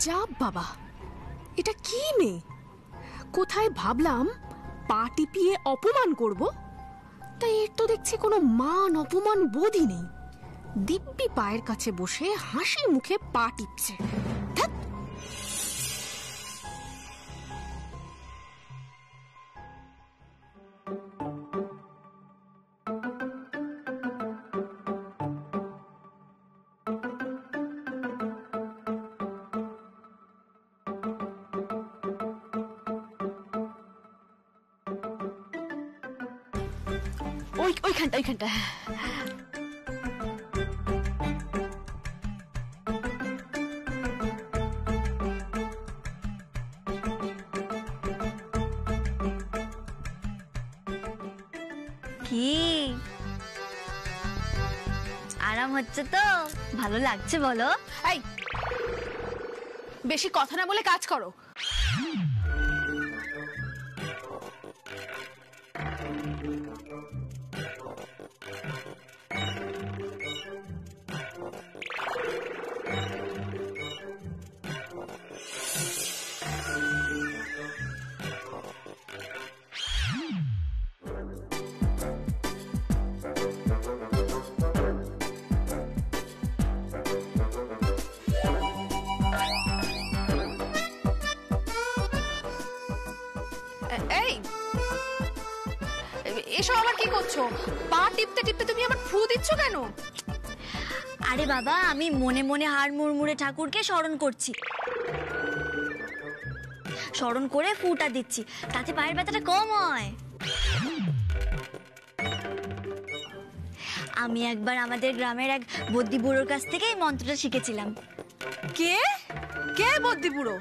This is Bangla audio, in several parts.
যা বাবা, এটা কি মেয়ে! কোথায় ভাবলাম পা টিপিয়ে অপমান করব, তাই এর তো দেখছি কোনো মান অপমান বোধই নেই। দিব্যি পায়ের কাছে বসে হাসি মুখে পা টিপছে। ওইখানটা ওইখানটা কি আরাম হচ্ছে তো? ভালো লাগছে বলো? এই বেশি কথা না বলে কাজ করো। এই এসব আবার কি করছো? পা টিপতে টিপতে তুমি আবার ফু দিচ্ছ কেন? আরে বাবা, আমি মনে মনে হাড় মুড়মুড়ে ঠাকুরকে স্মরণ করছি, স্মরণ করে ফুটা দিচ্ছি, তাতে পায়ের ব্যথাটা কম হয়। আমি একবার আমাদের গ্রামের এক বদ্যি বুড়োর কাছ থেকে এই মন্ত্রটা শিখেছিলাম। কে কে বদ্যি বুড়ো?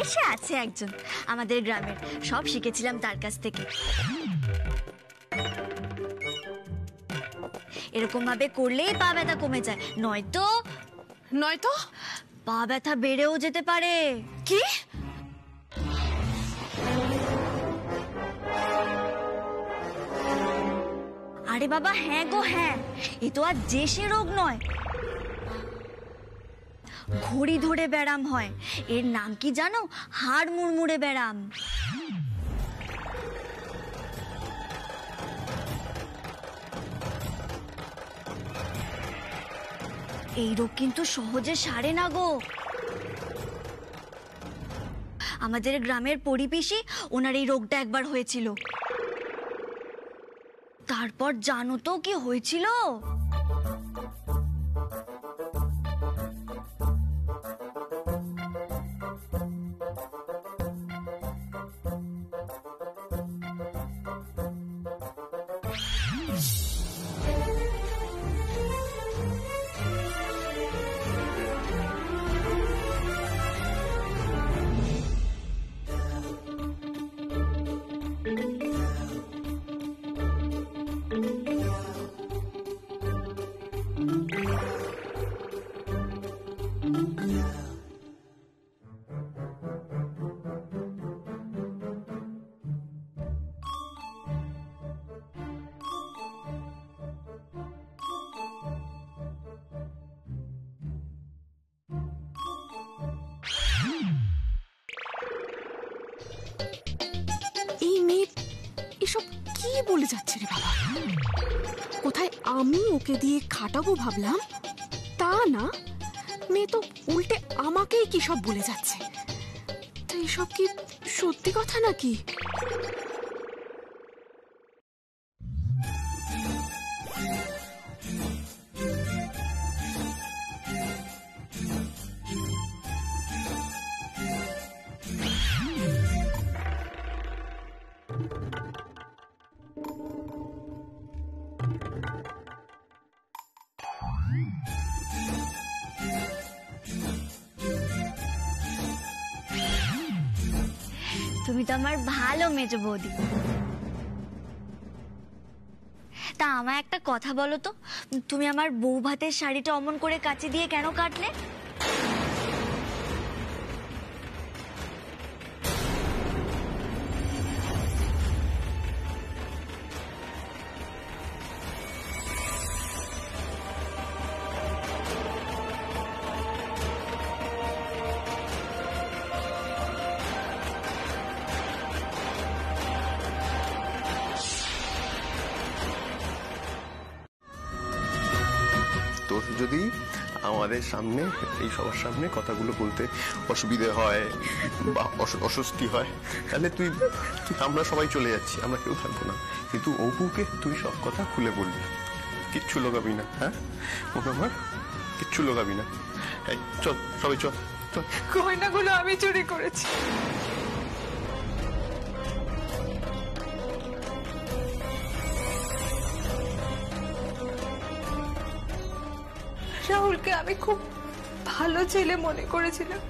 এসে আছে একজন আমাদের গ্রামের, সব শিখেছিলাম তার কাছ থেকে। এরকম ভাবে করলেই পা ব্যথা কমে যায়, নয়তো নয়তো পা ব্যথা বেড়েও যেতে পারে। কি? আরে বাবা হ্যাঁ গো হ্যাঁ, এ তো আর যে সে রোগ নয়, ঘড়ি ধরে ব্যারাম হয়। এর নাম কি জানো? হাড় মুড়মুড়ে ব্যারাম। এই রোগ কিন্তু সহজে সারে না গো। আমাদের গ্রামের পরিবেশী, ওনার এই রোগটা একবার হয়েছিল। তারপর জানো তো কি হয়েছিল? এসব কি বলে যাচ্ছে রে বাবা? কোথায় আমি ওকে দিয়ে খাটাবো ভাবলাম, তা না, মেয়ে তো উল্টে আমাকেই কি সব বলে যাচ্ছে। তো এসব কি সত্যি কথা নাকি? তুমি তো আমার ভালো মেজো বৌদি। তা আমায় একটা কথা বলো তো, তুমি আমার বউ ভাতের শাড়িটা অমন করে কাচি দিয়ে কেন কাটলে? যদি আমাদের সামনে, এই সবার সামনে কথাগুলো বলতে অসুবিধে হয় বা অস্বস্তি হয়, তাহলে তুই আমরা সবাই চলে যাচ্ছি, আমরা কেউ থাকবো না, কিন্তু অপুকে তুই সব কথা খুলে বলবি, কিচ্ছু লোকাবি না। হ্যাঁ ওকে আমার কিচ্ছু লোকাবি না। এই চল সবাই চল চল। গয়নাগুলো আমি চুরি করেছি। রাহুলকে আমি খুব ভালো ছেলে মনে করেছিলাম,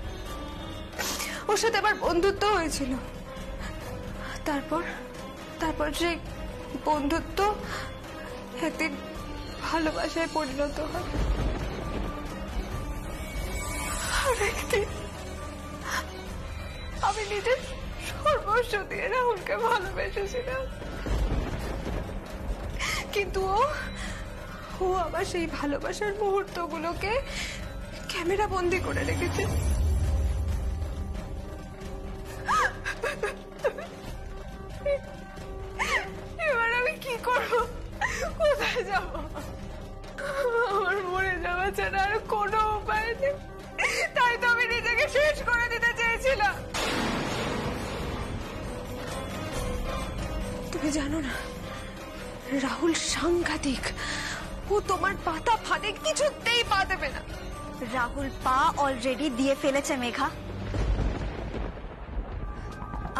ওর সাথে আমার বন্ধুত্ব হয়েছিল। তারপর তারপর সেই বন্ধুত্ব একদিন ভালোবাসায় পরিণত হয়। আর একদিন আমি নিজের সর্বস্ব দিয়ে রাহুলকে ভালোবেসেছিলাম, কিন্তু ও আমার সেই ভালোবাসার মুহূর্তগুলোকে ক্যামেরা বন্দি করে রেখেছে। এবার আমি কি করব, কোথায় যাব? আমার মরে যাওয়া ছাড়া আর কোনো উপায় নেই, তাই তো আমি নিজেকে শেষ করে দিতে চেয়েছিলাম। তুমি জানো না, রাহুল সাংঘাতিক, ও তোমার পাতা ফাঁদে কিছুতেই পা দেবে না। রাহুল পা অলরেডি দিয়ে ফেলেছে মেঘা,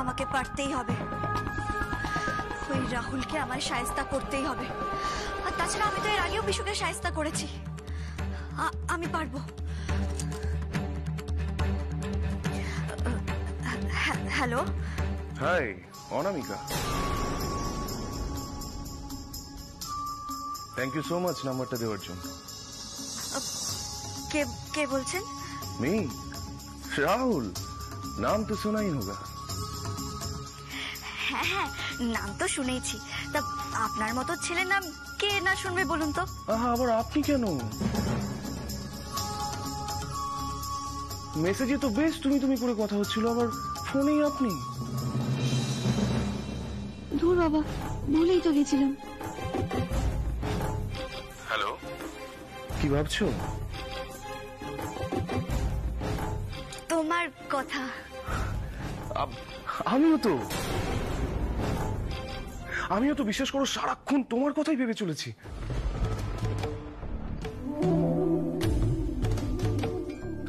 আমাকে পারতেই হবে, ওই রাহুলকে আমার শায়েস্তা করতেই হবে। আর তাছাড়া আমি তো এর আগেও বিশুকে শায়েস্তা করেছি, আমি পারবো। Hello. Hi Anamika, thank you so much নাম্বারটা দেওয়ার জন্য। কে কে বলছেন? मी राहुल, नाम तो सुना ही होगा। হ্যাঁ হ্যাঁ, নাম তো শুনেছি, তা আপনার মতো ছেলের নাম কে না শুনবে বলুন তো? আবার আপনি কেন? মেসেজে তো বেশ তুমি তুমি করে কথা হচ্ছিল, আবার ফোনেই আপনি। ধুর বাবা, ভুলেই তো গেছিলাম। হ্যালো, কি ভাবছো? তোমার কথা। আমিও তো বিশ্বাস করো সারাক্ষণ তোমার কথাই ভেবে চলেছি।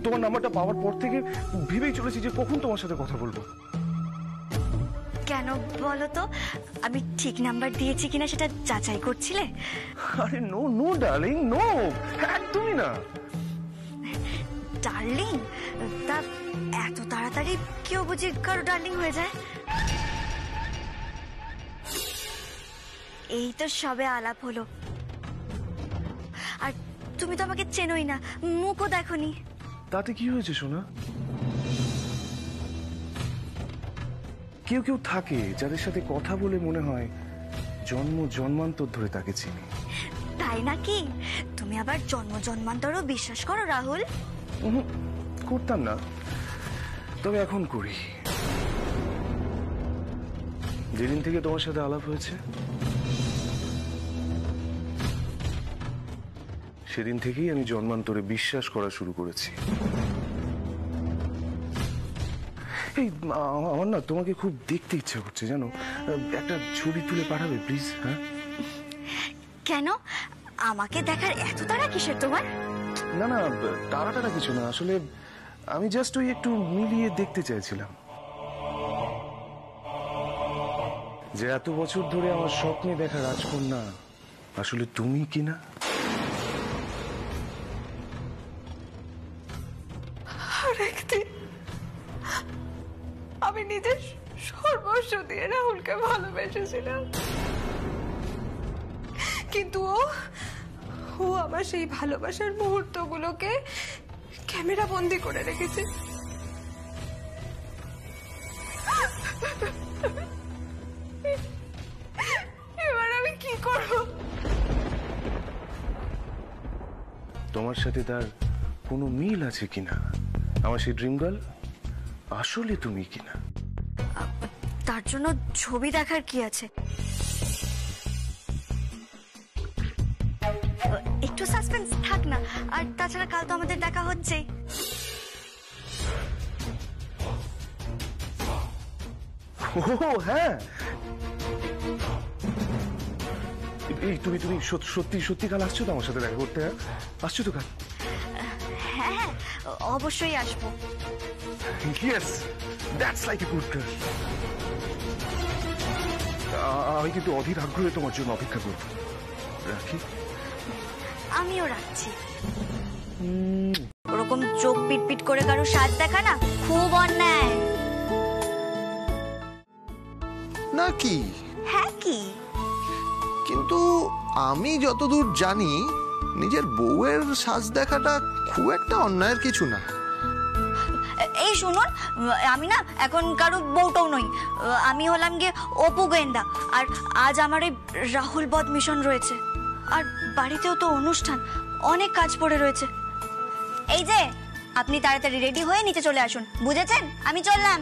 তোমার নাম্বারটা পাওয়ার পর থেকে ভেবেই চলেছি যে কখন তোমার সাথে কথা বলবো। কেন বলো তো, আমি ঠিক নাম্বার দিয়েছি কিনা সেটা যাচাই করছিলে? আরে নো নো ডার্লিং, নো, একদমই না। ডার্লিং? তা এত তাড়াতাড়ি কেউ বুঝি কারো ডার্লিং হয়ে যায়? এই তো সবে আলাপ হলো, আর তুমি তো আমাকে চেনোই না, মুখও দেখোনি। তাতে কি হয়েছে সোনা? কেউ কেউ থাকে যাদের সাথে কথা বলে মনে হয় জন্ম জন্মান্তর ধরে তাকে চিনি। তাই নাকি? তুমি আবার জন্ম জন্মান্তরও বিশ্বাস করো রাহুল? করতাম না, তবে এখন করি। যেদিন থেকে তোমার সাথে আলাপ হয়েছে সেদিন থেকেই আমি জন্মান্তরে বিশ্বাস করা শুরু করেছি। এই আমার না তোমাকে খুব দেখতে ইচ্ছা করছে জানো, একটা ছবি তুলে পাঠাবে প্লিজ? হ্যাঁ। কেন, আমাকে দেখার এত তাড়া কিসের তোমার? না না, তাড়াটাড়া কিছু না, আসলে আমি জাস্ট ওই একটু মিলিয়ে দেখতে চাইছিলাম যে এত বছর ধরে আমার স্বপ্নে দেখা রাজকন্যা আসলে তুমি কিনা। আর একদিন আমি নিজের সর্বস্ব দিয়ে রাহুলকে ভালোবেসেছিলাম, কিন্তু ও আমার সেই ভালোবাসার মুহূর্তগুলোকে ক্যামেরা বন্দি করে রেখেছে। এবার আমি কি করব? তোমার সাথে তার কোনো মিল আছে কিনা, আমার সেই ড্রিম গার্ল আসলে তুমি কিনা। তার জন্য ছবি দেখার কি আছে? একটু সাসপেন্স থাক না। আর তাছাড়া কাল তো আমাদের দেখা হচ্ছেই। ও হ্যাঁ, এই তুমি তুমি সত্যি সত্যি কাল আসছো তো আমার সাথে দেখা করতে? হ্যাঁ আসছো তো কাল? হ্যাঁ হ্যাঁ, অবশ্যই আসবো। Yes, that's like a good girl. আমি কিন্তু অধীর আগ্রহে তোমার জন্য অপেক্ষা করব। রাখি? আমিও রাখছি। ওরকম চোখ পিটপিট করে কারো সাজ দেখা না খুব অন্যায়। নাকি? হ্যাঁ কি? কিন্তু আমি যতদূর জানি নিজের বউয়ের সাজ দেখাটা খুব একটা অন্যায়ের কিছু না। এই শুনুন, আমি না এখন কারো বউটাও নই। আমি হলাম গিয়ে অপু গোয়েন্দা। আর আজ আমার এই রাহুল বধ মিশন রয়েছে। আর বাড়িতেও তো অনুষ্ঠান, অনেক কাজ পড়ে রয়েছে। এই যে আপনি তাড়াতাড়ি রেডি হয়ে নিচে চলে আসুন, বুঝেছেন? আমি চললাম।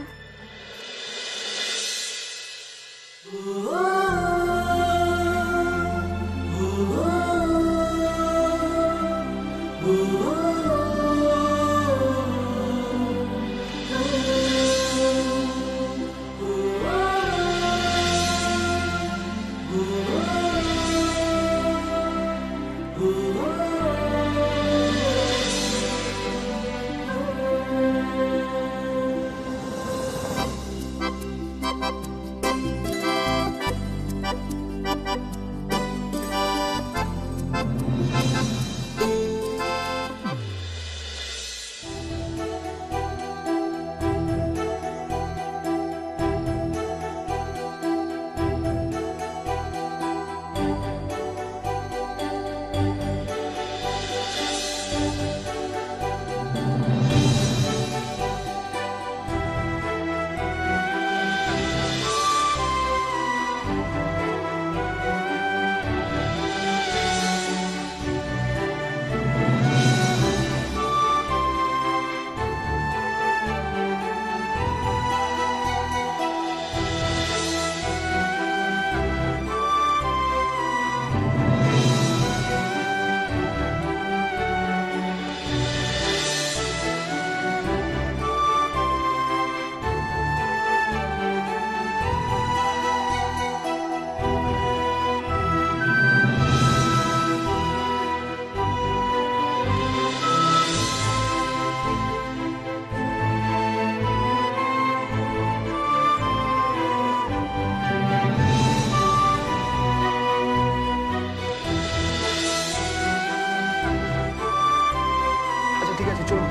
ঠিক আছে চলুন।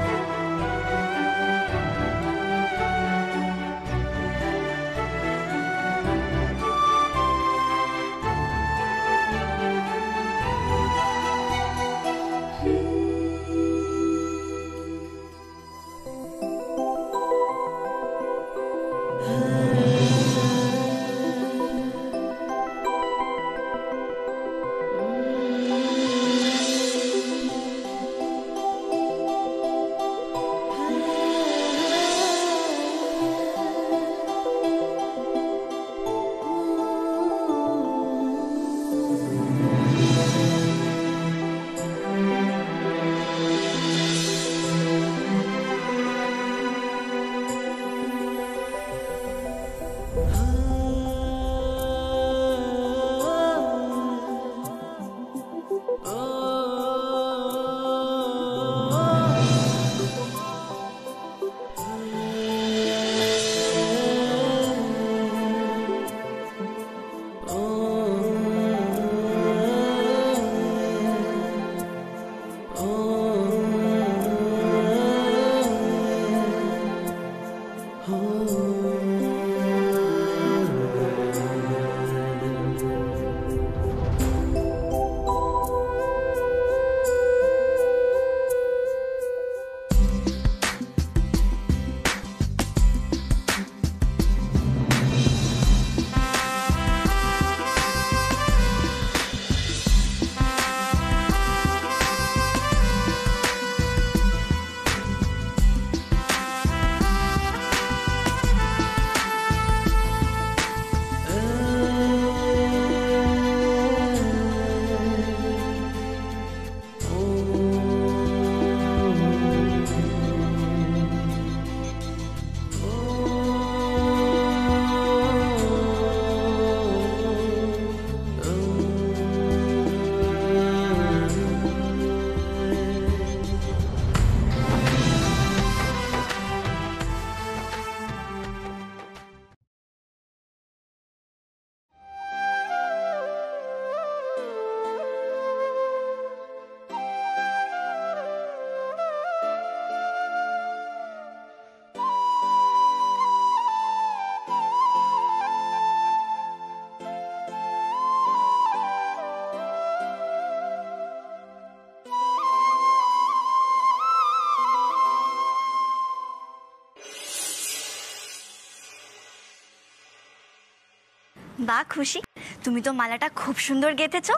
বা খুশি, তুমি তো মালাটা খুব সুন্দর গেঁথেছো।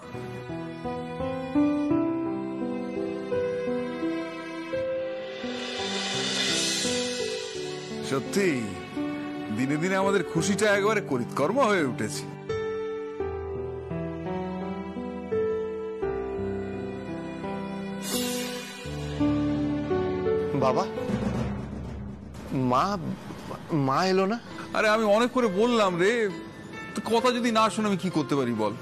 সত্যি দিনে দিনে আমাদের খুশিটা একেবারে করিতকর্ম হয়ে উঠেছে। বাবা, মা মা এলো না? আরে আমি অনেক করে বললাম রে, তো কথা যদি না শুনে আমি কি করতে পারি বল।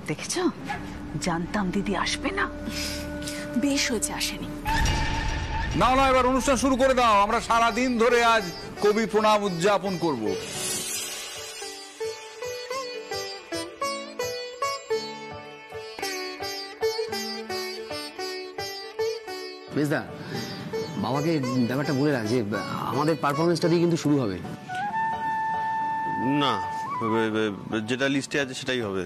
দেখেছো, জানতাম দিদি আসবে না। বেশ হয়েছে আসেনি। না না, এবার অনুষ্ঠান শুরু করে দাও, আমরা সারা দিন ধরে আজ কবি প্রণাম উদযাপন করব। মেজদা, বাবাকে ব্যাপারটা বলে রাখ যে আমাদের পারফরমেন্সটা দিয়ে কিন্তু শুরু হবে। না, যেটা লিস্টে আছে সেটাই হবে।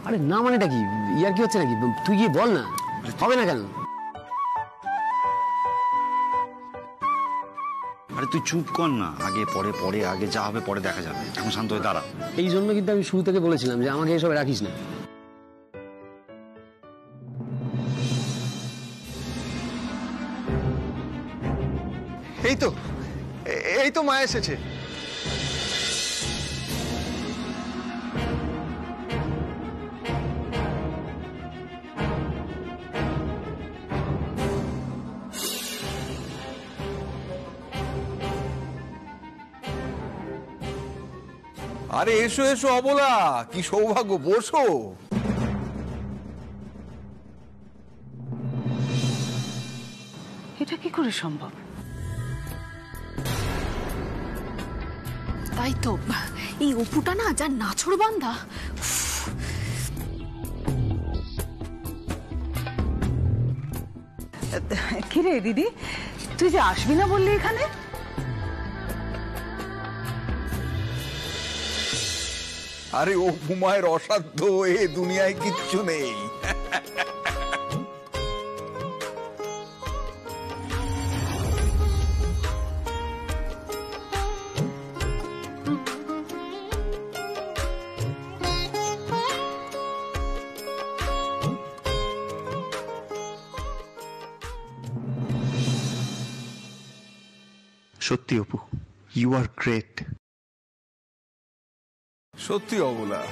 আরে না মানেটা কি, ইয়ার কি হচ্ছে নাকি? তুই গিয়ে বল না, হবে না কেন? আরে তুই চুপ কর না, আগে পরে পরে, আগে যা হবে পরে দেখা যাবে, এখন শান্ত হয়ে দাঁড়া। এই জন্য কিন্তু আমি শুরু থেকে বলেছিলাম যে আমাকে এসবে রাখিস না। এই তো মা এসেছে। আরে এসো এসো অবলা, কি সৌভাগ্য, বসো। এটা কি করে সম্ভব? তাই তো, এই অপুটা না যা নাছড় বান্ধা। কিরে দিদি, তুই যে আসবি না বললি এখানে? আরে ও হুমায়ের অসাধ্য এ দুনিয়ায় কিচ্ছু নেই। সত্যি অপু, ইউ আর গ্রেট। সত্যি অবলা,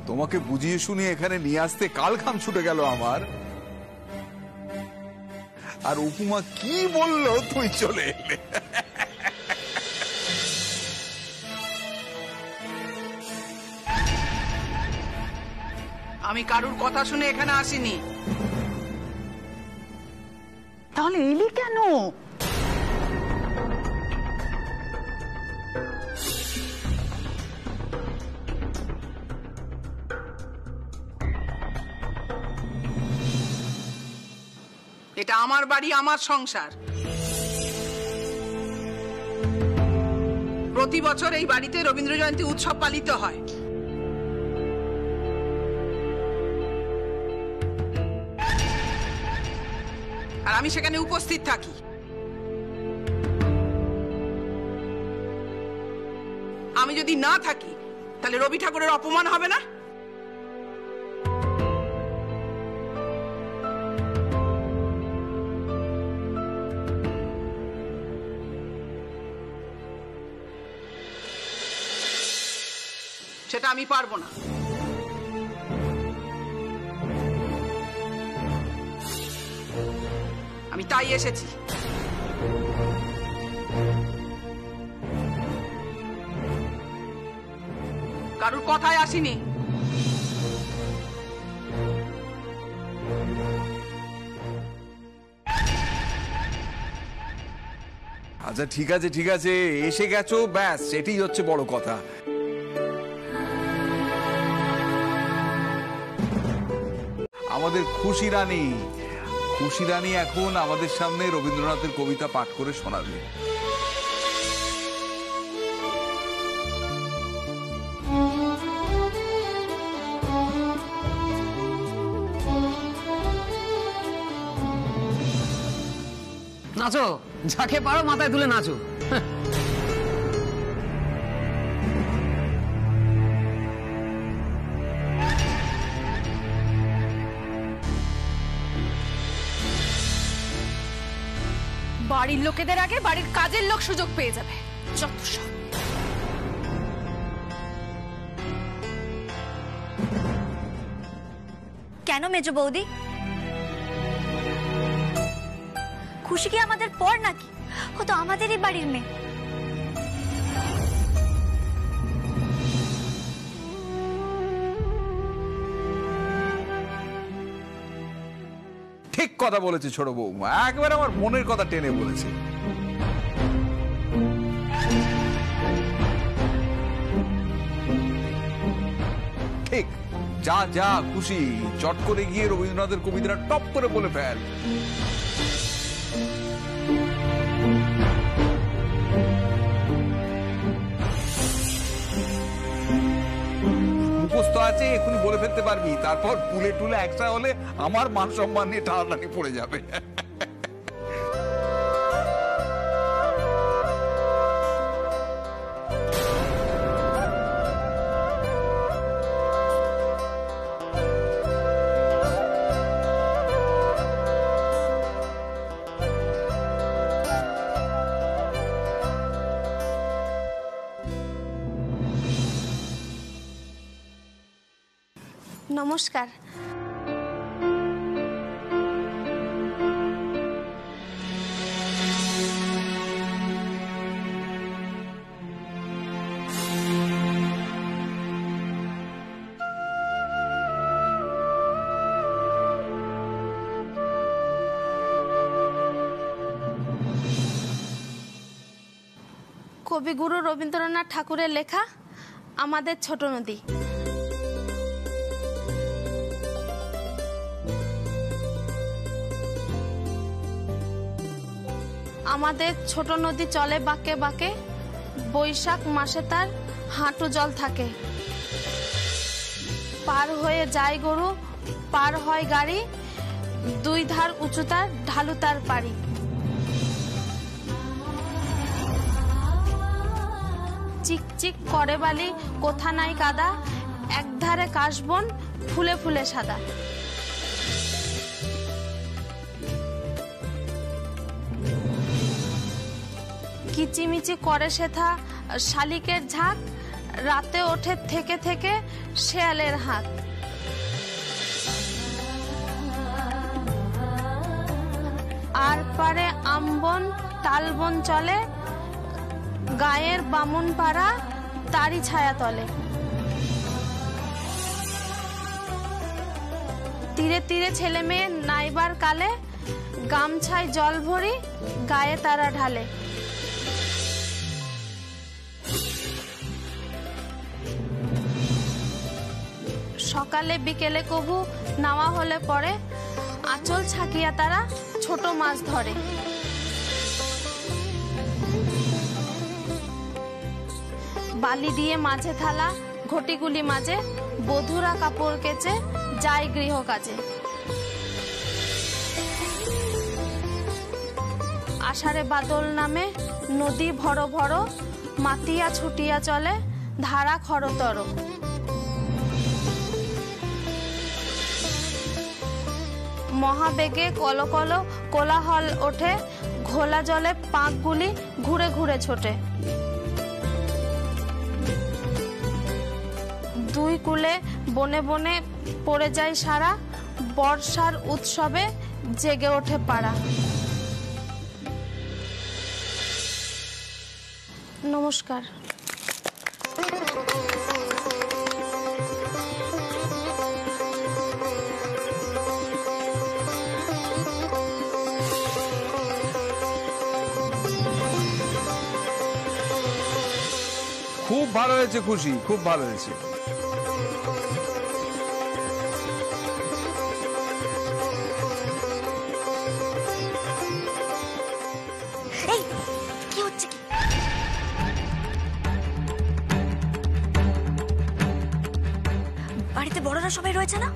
তোমাকে বুঝিয়ে শুনিয়ে এখানে নিয়ে আসতে কাল ঘাম ছুটে গেল আমার। আর উপমা কি বললো তুই চলে এলে। আমি কারুর কথা শুনে এখানে আসিনি। তাহলে এলি কেন? এটা আমার বাড়ি, আমার সংসার। প্রতি বছর এই বাড়িতে রবীন্দ্র জয়ন্তী উৎসব পালিত হয়। আর আমি সেখানে উপস্থিত থাকি। আমি যদি না থাকি তাহলে রবি ঠাকুরের অপমান হবে না? সেটা আমি পারবো না। আমি তাই এসেছি। কারুর কথায় আসিনি। আচ্ছা ঠিক আছে ঠিক আছে, এসে গেছো, ব্যাস সেটাই হচ্ছে বড় কথা। আমাদের খুশি রানী, খুশি রানী এখন আমাদের সামনে রবীন্দ্রনাথের কবিতা পাঠ করে শোনাবে। নাচো, যাকে পারো মাথায় তুলে নাচো। বাড়ির লোকেদের আগে বাড়ির কাজের লোক সুযোগ পেয়ে যাবে। যত সব। কেন মেজো বৌদি? খুশি কি আমাদের পর নাকি? ও তো আমাদেরই বাড়ির মেয়ে। ঠিক কথা বলেছে ছোট বৌমা, একবার আমার মনের কথা টেনে বলেছে। ঠিক, যা যা খুশি, চট করে গিয়ে রবীন্দ্রনাথের কবিতাটা টপ করে বলে ফেল। মুখস্থ আছে, এখনই বলে ফেলতে পারবি, তারপর পুলে টুলে একসা হলে আমার মান সম্মান নিয়ে টানাটানি পড়ে যাবে। নমস্কার। কবিগুরু রবীন্দ্রনাথ ঠাকুরের লেখা আমাদের ছোট নদী। আমাদের ছোট নদী চলে বাঁকে বাঁকে, বৈশাখ মাসে তার হাঁটু জল থাকে। পার হয়ে যায় গরু, পার হয় গাড়ি, দুই ধার উঁচু তার, ঢালু তার পাড়ি। চিকচিক করে বালি, কোথা নাই কাদা, একধারে কাশবন, ফুলে ফুলে সাদা। কিচিমিচি করে সেথা শালিকের ঝাঁক, রাতে ওঠে থেকে থেকে শেয়ালের হাঁক। আর পারে আমবন তালবন চলে, গায়ের বামুন পাড়া তারি ছায়া তলে। তীরে তীরে ছেলে মেয়ে নাইবার কালে, গামছায় জল ভরি গায়ে তারা ঢালে। সকালে বিকেলে কবু নাওয়া হলে পরে, আঁচল ছাকিয়া তারা ছোট মাছ ধরে। বালি দিয়ে মাঝে থালা, ঘটিগুলি মাঝে, বধুরা কাপড় কেচে যায় গৃহ কাজে। আষাঢ়ে বাদল নামে নদী ভর ভর, মাতিয়া ছুটিয়া চলে ধারা খরতর। মহাবেগে কলকল কোলাহল ওঠে, ঘোলা জলে পাঁকগুলি ঘুরে ঘুরে ছোটে। দুই কূলে বনে বনে পড়ে যায় সারা, বর্ষার উৎসবে জেগে ওঠে পাড়া। নমস্কার। খুব ভালো হয়েছে খুশি, খুব ভালো হয়েছে। বড়রা সবাই রয়েছে না?